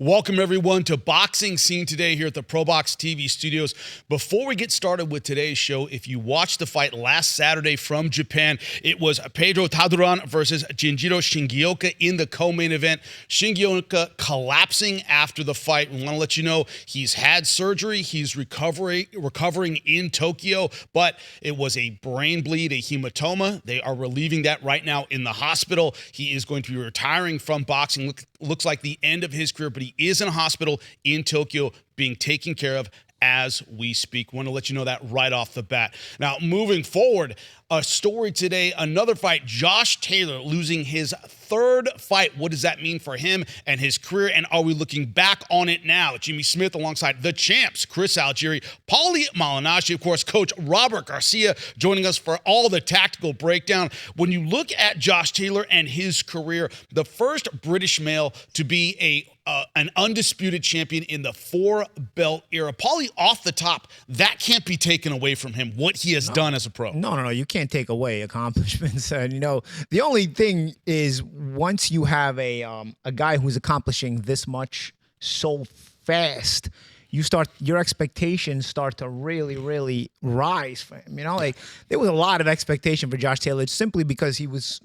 Welcome, everyone, to Boxing Scene Today here at the ProBox TV studios. Before we get started with today's show, if you watched the fight last Saturday from Japan, it was Pedro Taduran versus Jinjiro Shingioka in the co-main event. Shingioka collapsing after the fight. We want to let you know he's had surgery. He's recovering in Tokyo, but it was a brain bleed, a hematoma. They are relieving that right now in the hospital. He is going to be retiring from boxing. Looks like the end of his career, but he is in a hospital in Tokyo being taken care of as we speak. Want to let you know that right off the bat. Now, moving forward, a story today, another fight, Josh Taylor losing his third fight. What does that mean for him and his career? And are we looking back on it now? Jimmy Smith alongside the champs, Chris Algieri, Paulie Malignaggi, of course, Coach Robert Garcia joining us for all the tactical breakdown. When you look at Josh Taylor and his career, the first British male to be an undisputed champion in the four-belt era. Paulie, off the top, that can't be taken away from him, what he has done as a pro. No. You can't take away accomplishments. And, the only thing is once you have a guy who's accomplishing this much so fast, your expectations start to really, really rise for him. There was a lot of expectation for Josh Taylor simply because he was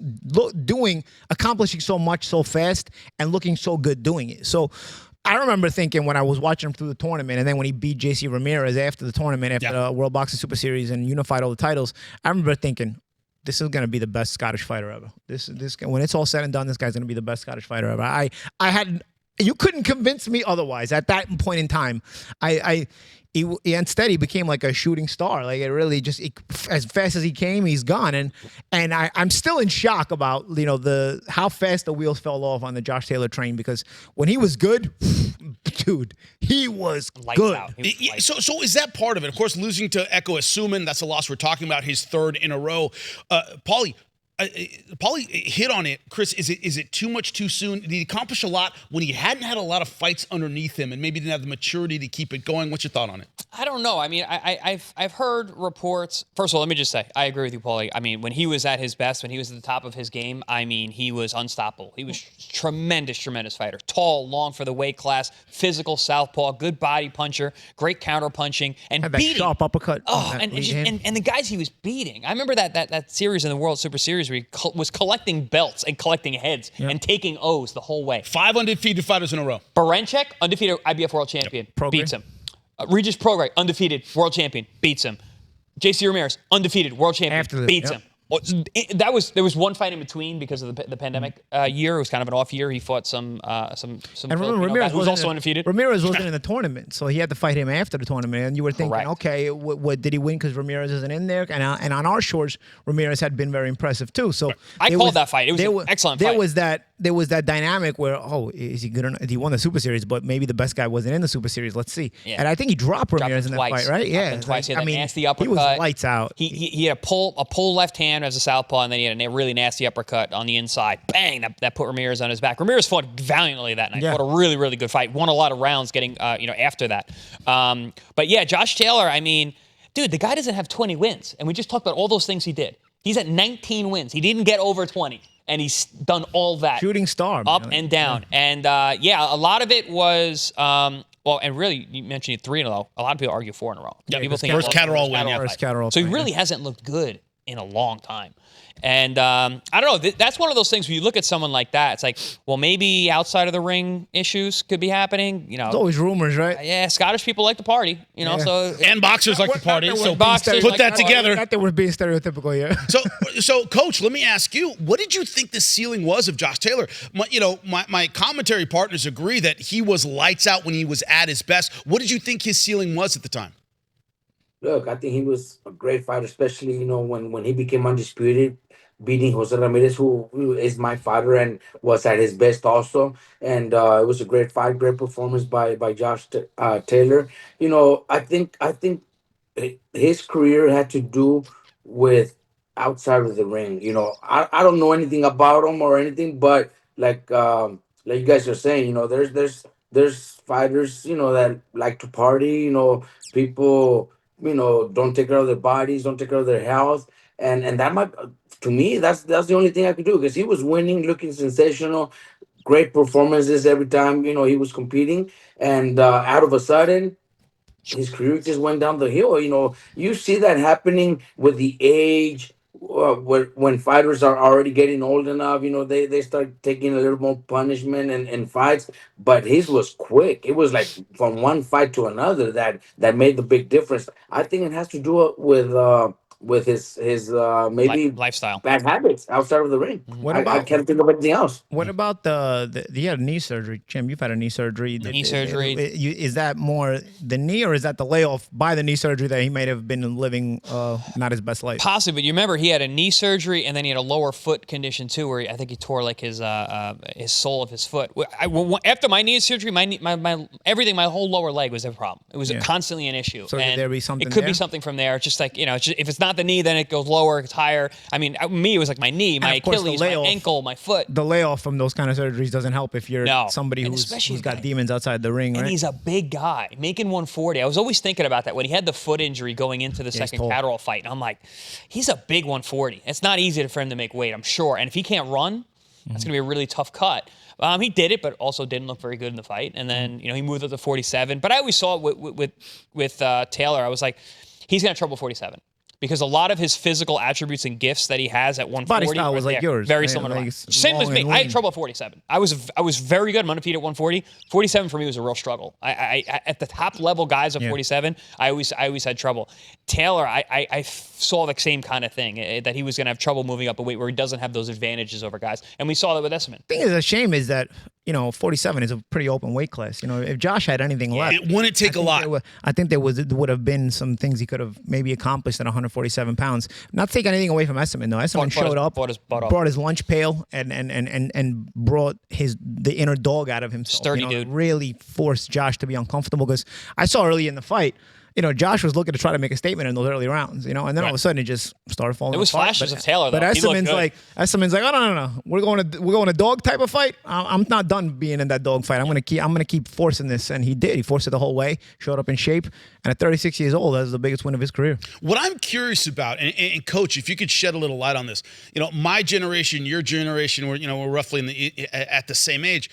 accomplishing so much so fast and looking so good doing it. So I remember thinking when I was watching him through the tournament, and then when he beat JC Ramirez after the tournament, after the World Boxing Super Series and unified all the titles, I remember thinking, this is going to be the best Scottish fighter ever. This when it's all said and done, this guy's going to be the best Scottish fighter ever. You couldn't convince me otherwise at that point in time. Instead, he became like a shooting star. Like it really as fast as he came, he's gone. And I'm still in shock about how fast the wheels fell off on the Josh Taylor train, because when he was good, dude, he was Lights good. out. He was So is that part of it? Of course, losing to Eko Asuman, that's a loss we're talking about, his third in a row. Paulie hit on it. Chris, is it too much too soon? Did he accomplish a lot when he hadn't had a lot of fights underneath him and maybe didn't have the maturity to keep it going? What's your thought on it? I don't know. I mean, I've heard reports. First of all, let me just say, I agree with you, Paulie. I mean, when he was at his best, when he was at the top of his game, I mean, he was unstoppable. He was tremendous fighter. Tall, long for the weight class, physical southpaw, good body puncher, great counter punching, and Had that beating. sharp uppercut. Oh, and the guys he was beating. I remember that series in the World Super Series where he was collecting belts and collecting heads and taking O's the whole way. 5 undefeated fighters in a row. Baranchek, undefeated IBF world champion, beats him. Regis Prograis, undefeated world champion, beats him. JC Ramirez, undefeated world champion, beats him. There was one fight in between because of the pandemic year. It was kind of an off year. He fought some and remember, Ramirez guy who's also undefeated. Ramirez wasn't in the tournament, so he had to fight him after the tournament. And you were thinking, okay, what did he win because Ramirez isn't in there? And on our shores, Ramirez had been very impressive too. So I called that fight. It was an excellent fight. There was that dynamic where, is he good or not? He won the Super Series, but maybe the best guy wasn't in the Super Series. Let's see. Yeah. And I think he dropped Ramirez in that fight, right? Yeah, twice. He had a nasty uppercut. He was lights out. He had a pull left hand as a southpaw, and then he had a really nasty uppercut on the inside. Bang! That put Ramirez on his back. Ramirez fought valiantly that night. Fought a really, really good fight. Won a lot of rounds getting after that. But yeah, Josh Taylor, I mean, dude, the guy doesn't have 20 wins. And we just talked about all those things he did. He's at 19 wins. He didn't get over 20. And he's done all that. Shooting star. Up and down. And a lot of it was... and really, you mentioned 3 in a row. A lot of people argue 4 in a row. Yeah, people think first Catterall win. First Catterall. So he really hasn't looked good in a long time. And I don't know. That's one of those things where you look at someone like that. It's like, well, maybe outside of the ring issues could be happening. There's always rumors, right? Yeah, Scottish people like to party. So and boxers like to party. So boxers put that together. Not that we're being stereotypical here. So, Coach, let me ask you: what did you think the ceiling was of Josh Taylor? My commentary partners agree that he was lights out when he was at his best. What did you think his ceiling was at the time? Look, I think he was a great fighter, especially when he became undisputed, beating Jose Ramirez, who is my fighter and was at his best also. And it was a great fight, great performance by Josh Taylor. I think his career had to do with outside of the ring. I don't know anything about him or anything, but like you guys are saying, there's fighters, that like to party. People, don't take care of their bodies, don't take care of their health, and that might, to me, that's the only thing I could do, because he was winning, looking sensational, great performances every time he was competing, and out of a sudden his career just went down the hill. You see that happening with the age. When fighters are already getting old enough, they start taking a little more punishment and fights. But his was quick. It was like from one fight to another that made the big difference. I think it has to do with his maybe Lifestyle. bad habits outside of the ring. What I about can't think of anything else. what about you had knee surgery, Jim? You've had a knee surgery. Knee surgery. Is that more the knee, or is that the layoff by the knee surgery that he might have been living not his best life? Possibly, but you remember he had a knee surgery and then he had a lower foot condition too, where I think he tore like his sole of his foot. After my knee surgery, my everything, my whole lower leg was a problem. It was constantly an issue. So and could there be something? It could there? be something from there. It's just like if it's not the knee, then it goes lower, it's higher. I mean, me, it was like my knee, my Achilles, my ankle, my foot. The layoff from those kind of surgeries doesn't help if you're somebody who's got demons outside the ring, right? And he's a big guy, making 140. I was always thinking about that when he had the foot injury going into the second Catterall fight. And I'm like, he's a big 140. It's not easy for him to make weight, I'm sure. And if he can't run, that's going to be a really tough cut. He did it, but also didn't look very good in the fight. And then, he moved up to 47. But I always saw it with Taylor. I was like, he's going to have trouble 47. Because a lot of his physical attributes and gifts that he has at 140 body style was like yours, very right? similar to mine. Like Same as me. long and I had lean. trouble at 47. I was very good. I'm undefeated at 140. 47 for me was a real struggle. I at the top level guys of 47, I always had trouble. Taylor, I saw the same kind of thing, that he was going to have trouble moving up a weight where he doesn't have those advantages over guys, and we saw that with Esserman. The thing is, a shame is that 47 is a pretty open weight class. If Josh had anything left, it wouldn't take a lot. I think there would have been some things he could have maybe accomplished at 147 pounds. Not taking anything away from Esserman though. Esserman showed up, brought his lunch pail, and brought the inner dog out of himself. Sturdy dude. Really forced Josh to be uncomfortable, because I saw early in the fight, Josh was looking to try to make a statement in those early rounds, and then all of a sudden it just started falling. It was apart. flashes of Taylor, though. But Esserman's like, oh no, we're going a dog type of fight. I'm not done being in that dog fight. I'm gonna keep forcing this, and he did. He forced it the whole way. Showed up in shape, and at 36 years old, that's the biggest win of his career. What I'm curious about, and Coach, if you could shed a little light on this, my generation, your generation, we're roughly at the same age.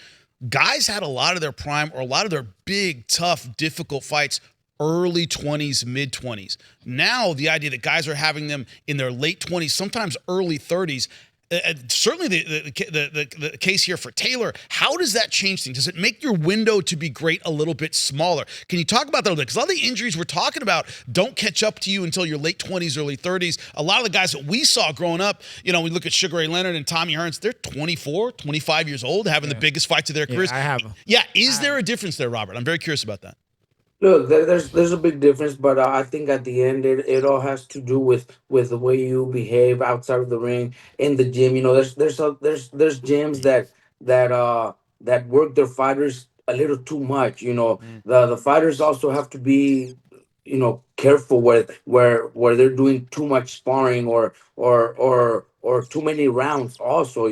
Guys had a lot of their prime or a lot of their big, tough, difficult fights early 20s, mid 20s. Now the idea that guys are having them in their late 20s, sometimes early 30s. Certainly the case here for Taylor. How does that change things? Does it make your window to be great a little bit smaller? Can you talk about that a little bit? Because a lot of the injuries we're talking about don't catch up to you until your late 20s, early 30s. A lot of the guys that we saw growing up, we look at Sugar Ray Leonard and Tommy Hearns, they're 24, 25 years old, having the biggest fights of their careers. I have. Yeah, is there a difference there, Robert? I'm very curious about that. Look, there's a big difference, but I think at the end it all has to do with the way you behave outside of the ring, in the gym. There's gyms that work their fighters a little too much. The fighters also have to be careful where they're doing too much sparring or too many rounds. Also,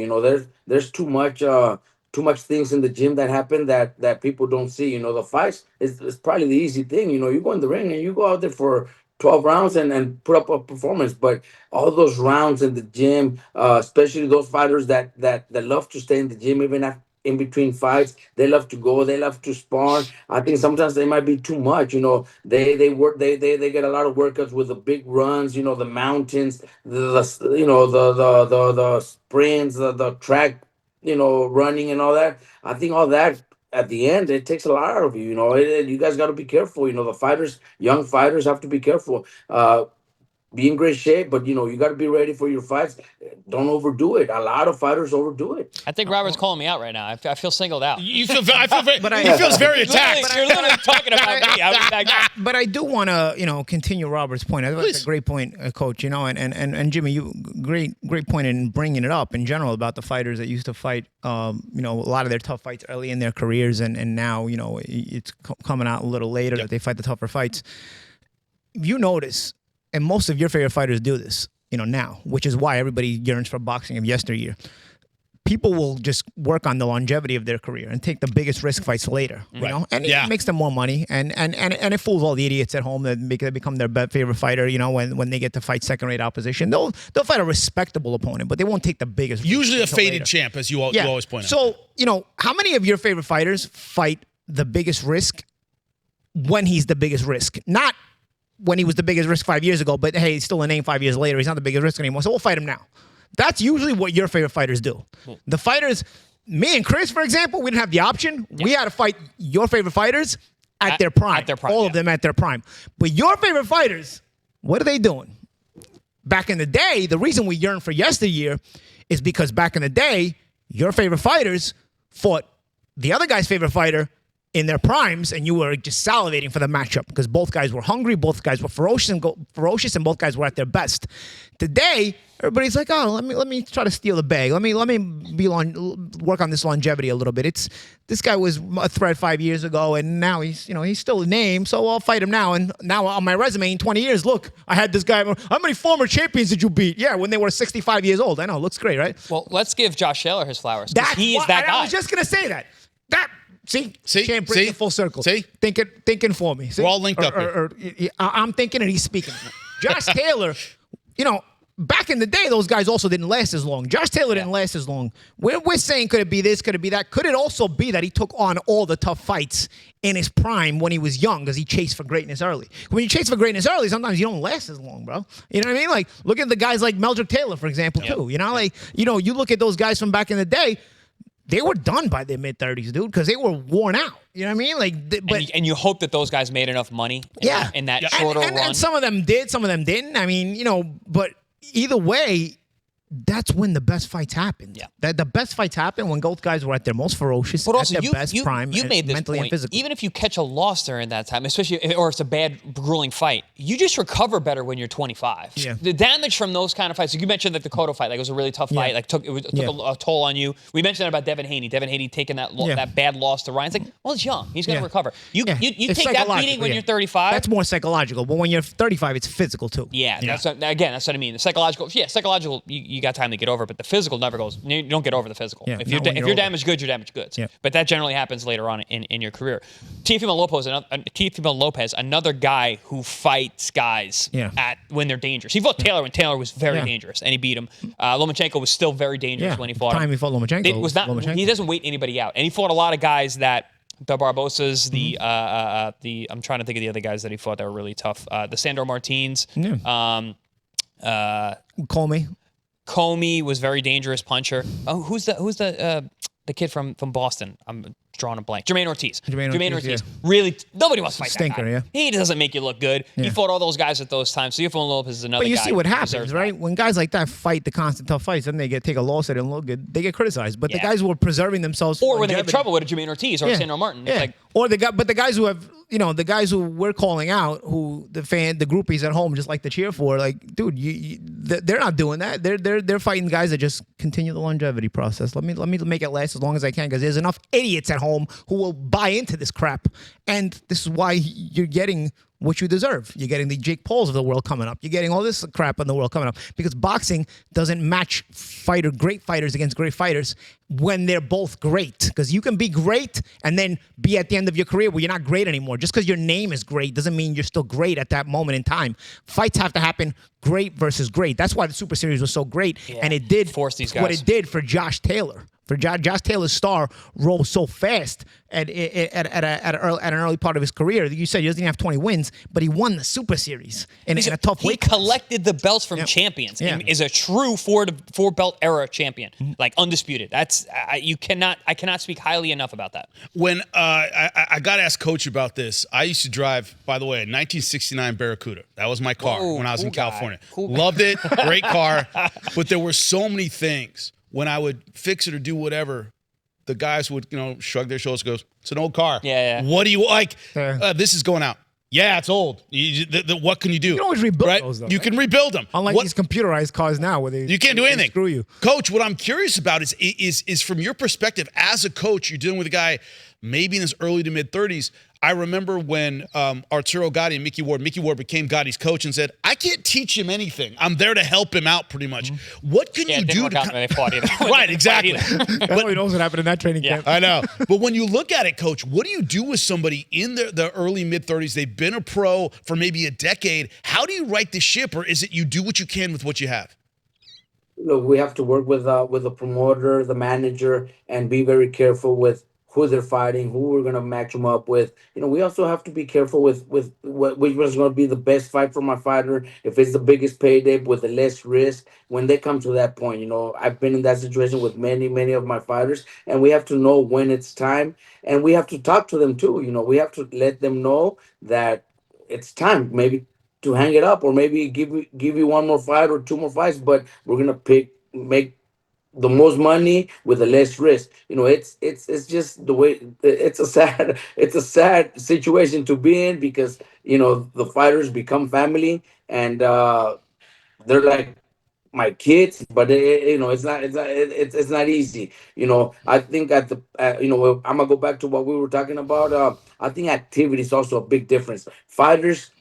there's too much things in the gym that happen that people don't see. The fights is probably the easy thing. You go in the ring and you go out there for 12 rounds and put up a performance. But all those rounds in the gym, especially those fighters that love to stay in the gym even in between fights, they love to go, they love to spar. I think sometimes they might be too much. They work, they get a lot of workouts with the big runs. The mountains, the sprints, the track, running and all that. I think all that at the end, it takes a lot out of you. You guys got to be careful. The fighters, young fighters, have to be careful. Be in great shape, but you got to be ready for your fights. Don't overdo it. A lot of fighters overdo it. I think Robert's calling me out right now. I feel singled out. I feel very, but he feels very attacked. You're literally talking about me. But I do want to, continue Robert's point. I think that's a great point, Coach. And Jimmy, you great point in bringing it up in general about the fighters that used to fight, a lot of their tough fights early in their careers, and now, it's coming out a little later that they fight the tougher fights. You notice. And most of your favorite fighters do this, now, which is why everybody yearns for boxing of yesteryear. people will just work on the longevity of their career and take the biggest risk fights later, you know, and it makes them more money, and it fools all the idiots at home that they become their favorite fighter. You know, when they get to fight second-rate opposition, they'll fight a respectable opponent, but they won't take the biggest. Usually a faded champ, as you always point out. So you know, how many of your favorite fighters fight the biggest risk when he's the biggest risk, not when he was the biggest risk 5 years ago, but hey, he's still a name 5 years later. He's not the biggest risk anymore, so we'll fight him now. That's usually what your favorite fighters do. The fighters, me and Chris, for example, we didn't have the option. We had to fight your favorite fighters at their prime. All of them at their prime. But your favorite fighters, what are they doing? Back in the day, the reason we yearn for yesteryear is because back in the day, your favorite fighters fought the other guy's favorite fighter in their primes, and you were just salivating for the matchup because both guys were hungry, both guys were ferocious, and both guys were at their best. Today, everybody's like, oh, let me try to steal the bag. Let me work on this longevity a little bit. This guy was a threat 5 years ago, and now he's still a name, so I'll fight him now. And now on my resume in 20 years, look, I had this guy. How many former champions did you beat? Yeah, when they were 65 years old. I know, looks great, right? Well, let's give Josh Taylor his flowers. He is that guy. I was just gonna say that. See, can't bring it full circle. See, thinking for me. See? We're all linked up. I'm thinking and he's speaking. Josh Taylor, you know, back in the day, those guys also didn't last as long. Josh Taylor didn't last as long. We're saying, could it be this? Could it be that? Could it also be that he took on all the tough fights in his prime when he was young because he chased for greatness early? When you chase for greatness early, sometimes you don't last as long, bro. You know what I mean? Like, look at the guys like Meldrick Taylor, for example, too. You know, like, you look at those guys from back in the day, they were done by their mid-30s, dude, because they were worn out. You know what I mean? Like, and you hope that those guys made enough money in that shorter run. And some of them did, some of them didn't. I mean, you know, but either way, that's when the best fights happen. Yeah. The best fights happen when both guys were at their most ferocious, but also at their best prime, you made this mentally point, and physically. Even if you catch a loss during that time, especially or it's a bad, grueling fight, you just recover better when you're 25. Yeah. The damage from those kind of fights, like you mentioned that the Cotto fight, like it was a really tough fight, like took a toll on you. We mentioned that about Devin Haney. Devin Haney taking that bad loss to Ryan. It's like, well, he's young. He's going to recover. You take that beating when you're 35. That's more psychological. But when you're 35, it's physical too. Yeah. That's what I mean. The psychological, you got time to get over it, but the physical never goes. You don't get over the physical. Yeah, if you're damaged goods, you're damaged goods. Yeah. But that generally happens later on in your career. Teofimo Lopez, another guy who fights guys when they're dangerous. He fought Taylor when Taylor was very dangerous, and he beat him. Lomachenko was still very dangerous when he fought him. He fought Lomachenko. He doesn't wait anybody out, and he fought a lot of guys that. The Barbosas, I'm trying to think of the other guys that he fought that were really tough. The Sandor Martins. Comey was very dangerous puncher. Oh, who's the kid from Boston? I'm drawing a blank. Jermaine Ortiz. Really, nobody wants to fight that guy. He doesn't make you look good. He fought all those guys at those times. So Teofimo Lopez is another guy. But you see what happens, right? When guys like that fight the constant tough fights, then they take a loss, they don't look good. They get criticized. But the guys who are preserving themselves, or when they have trouble with a Jermaine Ortiz or Sandor Martin, it's like, or the guys who have, the guys who we're calling out, who the groupies at home just like to cheer for, like, dude, they're not doing that. They're fighting guys that just continue the longevity process. Let me make it last as long as I can because there's enough idiots at home who will buy into this crap, and this is why you're getting what you deserve. You're getting the Jake Pauls of the world coming up. You're getting all this crap in the world coming up because boxing doesn't match great fighters against great fighters when they're both great. Because you can be great and then be at the end of your career where you're not great anymore. Just because your name is great doesn't mean you're still great at that moment in time. Fights have to happen great versus great. That's why the Super Series was so great, and it did force these guys. What it did for Josh Taylor. For Josh Taylor's star rose so fast at an early part of his career. You said he doesn't even have 20 wins, but he won the Super Series in a tough weight class. He collected the belts from champions. And is a true four belt era champion, like undisputed. That's I cannot speak highly enough about that. When I got to ask Coach about this. I used to drive, by the way, a 1969 Barracuda. That was my car when I was in California. Loved it, great car, but there were so many things. When I would fix it or do whatever, the guys would, shrug their shoulders, goes, "It's an old car. Yeah. What do you like? This is going out. Yeah, it's old. What can you do? You can always rebuild those, though. You can rebuild them. Unlike these computerized cars now, where you can't do anything. Screw you, Coach. What I'm curious about is from your perspective as a coach, you're dealing with a guy maybe in his early to mid 30s. I remember when Arturo Gotti and Mickey Ward became Gotti's coach and said, I can't teach him anything. I'm there to help him out pretty much. What can you it didn't do work to out when they fought either. Right, exactly. Nobody knows what happened in that training camp. I know. But when you look at it, Coach, what do you do with somebody in the early mid 30s? They've been a pro for maybe a decade. How do you right the ship, or is it you do what you can with what you have? Look, we have to work with the promoter, the manager, and be very careful with who they're fighting, who we're gonna match them up with. We also have to be careful with which one's gonna be the best fight for my fighter. If it's the biggest payday with the less risk, when they come to that point, I've been in that situation with many of my fighters, and we have to know when it's time, and we have to talk to them too. We have to let them know that it's time. Maybe to hang it up, or maybe give you one more fight or two more fights, but we're gonna make the most money with the less risk. It's just the way. It's a sad it's a sad situation to be in, because the fighters become family, and they're like my kids, but it's not easy. I think I'm gonna go back to what we were talking about. I think activity is also a big difference. Fighters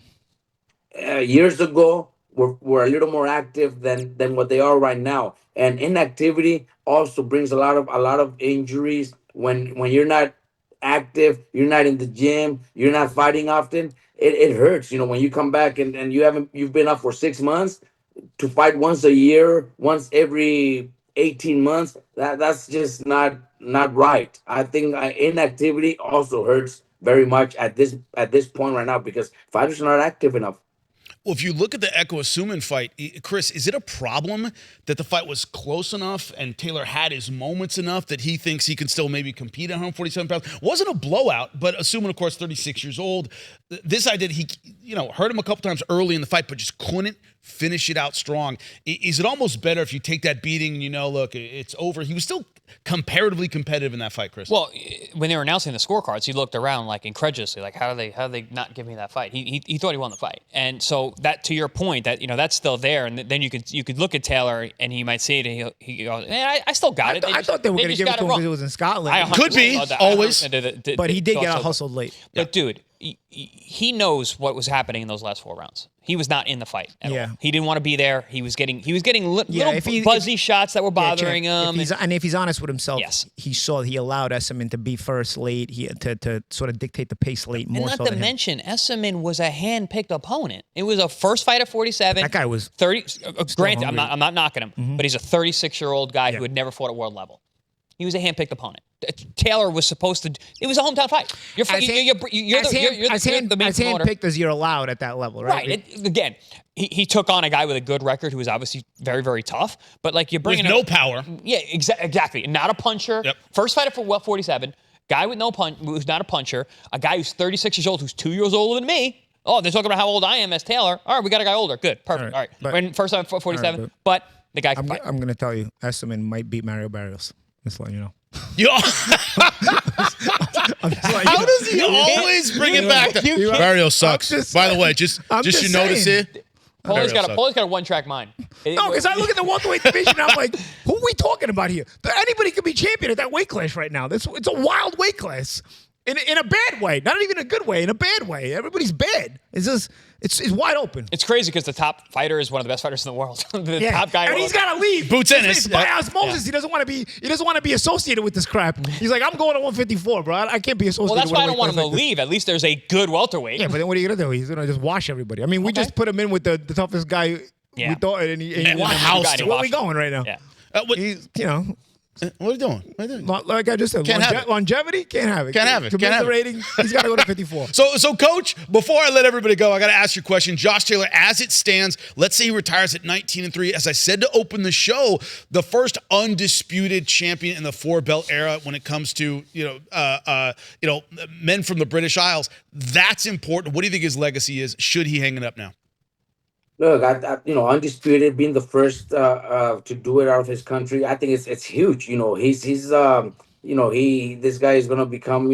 years ago were a little more active than what they are right now, and inactivity also brings a lot of injuries. When you're not active, you're not in the gym, you're not fighting often, it hurts. When you come back and you've been up for 6 months, to fight once a year, once every 18 months, that's just not right. I think inactivity also hurts very much at this point right now, because fighters are not active enough. Well, if you look at the Echo Asuman fight, Chris, is it a problem that the fight was close enough and Taylor had his moments enough that he thinks he can still maybe compete at 147 pounds? Wasn't a blowout, but Asuman, of course, 36 years old. This idea, he hurt him a couple times early in the fight, but just couldn't finish it out strong. Is it almost better if you take that beating and look, it's over? He was still comparatively competitive in that fight, Chris. Well, when they were announcing the scorecards, he looked around like incredulously, like how do they not give me that fight? He thought he won the fight, and so that, to your point, that that's still there, and then you could look at Taylor and he might say it, and he goes, man, I still got it. I thought they were going to give it to him because it was in Scotland. Could be always, but he did get out hustled late. But dude, he knows what was happening in those last 4 rounds. He was not in the fight at all. He didn't want to be there. He was getting little buzzy shots that were bothering him. If he's honest with himself, Yes. he allowed Essaman to be first late. He to sort of dictate the pace late more. And not to mention, Essaman was a hand-picked opponent. It was a first fight at 47. That guy was 30. Granted, hungry. I'm not knocking him, but he's a 36-year-old guy who had never fought at world level. He was a hand-picked opponent. Taylor was supposed to. It was a hometown fight. You're the main promoter. Hand-picked as you're allowed at that level, right? Right. Again, he took on a guy with a good record who was obviously very, very tough. But like you're bringing with no power. Yeah, exactly. Not a puncher. Yep. First fight at 47. Guy with no punch, who's not a puncher. A guy who's 36 years old, who's 2 years older than me. Oh, they're talking about how old I am as Taylor. All right, we got a guy older. Good, perfect. All right. But, First time at 47, but the guy can fight. I'm going to tell you, Essaman might beat Mario Barrios. Just letting you know. How does he always bring it back to Mario sucks? By the way, just you notice it. Paulie's got a one-track mind. No, because I look at the welterweight division and I'm like, who are we talking about here? Anybody could be champion at that weight class right now. It's a wild weight class. In a bad way, not even a good way. In a bad way, everybody's bad. It's just it's wide open. It's crazy because the top fighter is one of the best fighters in the world. Top guy, and he's got to leave. Boots in it. By osmosis, he doesn't want to be associated with this crap. He's like, I'm going to 154, bro. I can't be associated. Well, that's with why I don't want him to like leave. At least there's a good welterweight. Yeah, but then what are you gonna do? He's gonna just wash everybody. I mean, we just put him in with the toughest guy we thought, and he house. Where are we going right now? Yeah. He's, What are you doing? Like I just said, longevity, can't have it. Can't have it. Can't have it. Rating, he's got to go to 54. So, Coach, before I let everybody go, I got to ask you a question. Josh Taylor, as it stands, let's say he retires at 19-3. As I said to open the show, the first undisputed champion in the 4-belt era when it comes to men from the British Isles. That's important. What do you think his legacy is? Should he hang it up now? Look, undisputed, being the first to do it out of his country, I think it's huge. This guy is gonna become,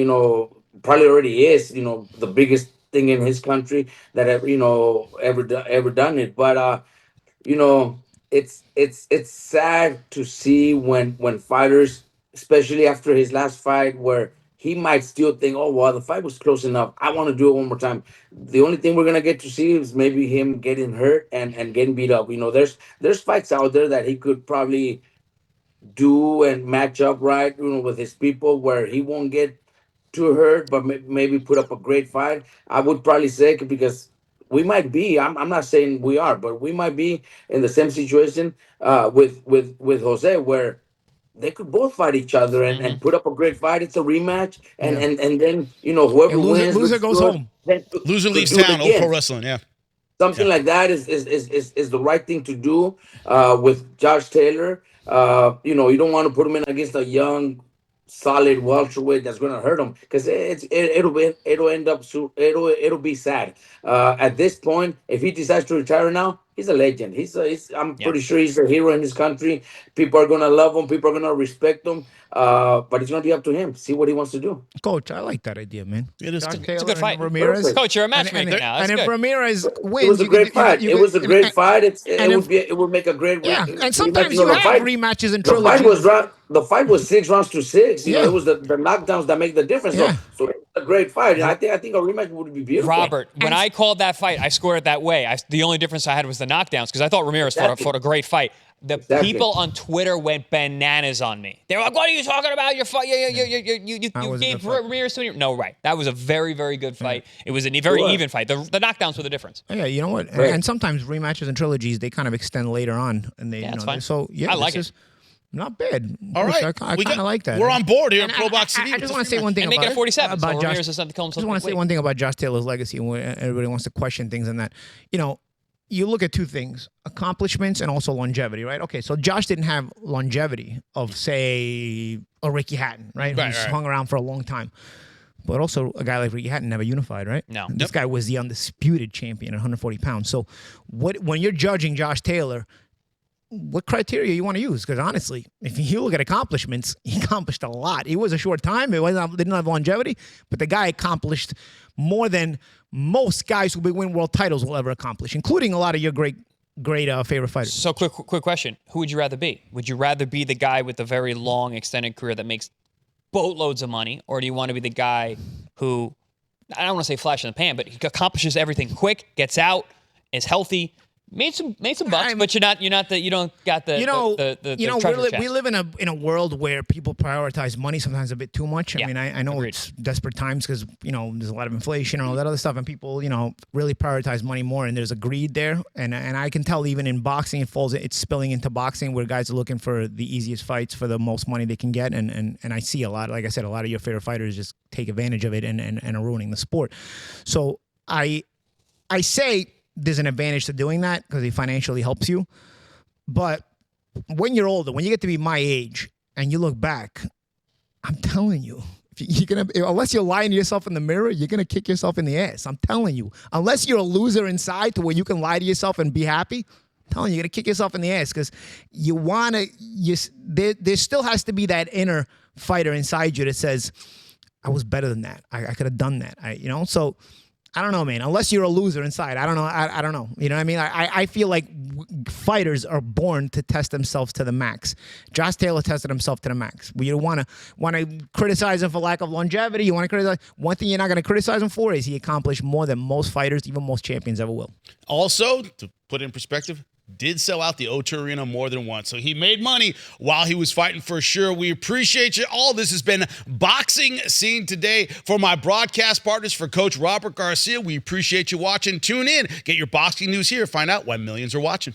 probably already is, the biggest thing in his country that ever done it. But it's sad to see when fighters, especially after his last fight, where he might still think, oh, well, the fight was close enough. I want to do it one more time. The only thing we're gonna get to see is maybe him getting hurt and getting beat up. There's fights out there that he could probably do and match up right, with his people where he won't get too hurt, but maybe put up a great fight. I would probably say because we might be. I'm not saying we are, but we might be in the same situation with Jose where they could both fight each other and put up a great fight. It's a rematch, and Yeah. and then whoever And wins loser looks goes good, home. then Loser could leaves do it town. again. Pro wrestling. Yeah. Something like that is the right thing to do with Josh Taylor. You don't want to put him in against a young, solid welterweight that's going to hurt him because it'll end up it'll be sad. At this point, if he decides to retire now, he's a legend. I'm Yeah. pretty sure he's a hero in his country. People are going to love him. People are going to respect him. But it's going to be up to him. See what he wants to do. Coach, I like that idea, man. It is Josh good. Taylor It's a good and fight. Ramirez. Perfect. Coach, you're a And, matchmaker now. That's and if good. Ramirez It wins, was a great fight. It was a great fight. It and if- would make a great Yeah, and rematch. sometimes you The have fight, rematches and the fight trilogies. was 6 rounds to 6. Yeah. It was the knockdowns that make the difference. Yeah. So it's a great fight. And I think a rematch would be beautiful. Robert, when I called that fight, I scored it that way. The only difference I had was the knockdowns because I thought Ramirez fought a great fight. The Exactly. people on Twitter went bananas on me. They were like, "What are you talking about? Your fight? You was a gave good fight. Ramirez to me." No, right? That was a very, very good fight. It was a very Sure. even fight. The knockdowns were the difference. Yeah, you know what? Right. And sometimes rematches and trilogies they kind of extend later on, and they it's fine. so yeah, I like this it. is not bad. All right. I kind of like that. We're on board here And at Pro Box TV. I just want to say one thing And make about it a 47. So about Ramirez Josh. has something to kill I himself. just want to say one thing about Josh Taylor's legacy, and where everybody wants to question things and that. You look at two things: accomplishments and also longevity, right? Okay, so Josh didn't have longevity of, say, a Ricky Hatton, right? Right, Who's right. hung around for a long time. But also a guy like Ricky Hatton never unified, right? No. This guy was the undisputed champion at 140 pounds. So when you're judging Josh Taylor, what criteria you want to use? Because honestly, if you look at accomplishments, he accomplished a lot. It was a short time. Didn't have longevity, but the guy accomplished more than most guys who win world titles will ever accomplish, including a lot of your great favorite fighters. So quick question. Who would you rather be? Would you rather be the guy with a very long, extended career that makes boatloads of money, or do you want to be the guy who, I don't want to say flash in the pan, but he accomplishes everything quick, gets out, is healthy, made some bucks, but you don't got the treasure chest. We live in a world where people prioritize money sometimes a bit too much. Yeah, I mean, I know agreed. it's desperate times because there's a lot of inflation and all that other stuff, and people really prioritize money more, and there's a greed there, and I can tell even in boxing it's spilling into boxing where guys are looking for the easiest fights for the most money they can get, and I see a lot, like I said, a lot of your favorite fighters just take advantage of it and are ruining the sport. So I say there's an advantage to doing that because it financially helps you. But when you're older, when you get to be my age and you look back, I'm telling you, unless you're lying to yourself in the mirror, you're going to kick yourself in the ass. I'm telling you. Unless you're a loser inside to where you can lie to yourself and be happy, I'm telling you, you're going to kick yourself in the ass because there still has to be that inner fighter inside you that says, I was better than that. I could have done that. So I don't know, man. Unless you're a loser inside, I don't know. I don't know. You know what I mean? I feel like fighters are born to test themselves to the max. Josh Taylor tested himself to the max. You don't want to criticize him for lack of longevity. You want to criticize. One thing you're not going to criticize him for is he accomplished more than most fighters, even most champions ever will. Also, to put it in perspective, did sell out the O2 Arena more than once. So he made money while he was fighting for sure. We appreciate you all. This has been Boxing Scene Today. For my broadcast partners, for Coach Robert Garcia, we appreciate you watching. Tune in. Get your boxing news here. Find out why millions are watching.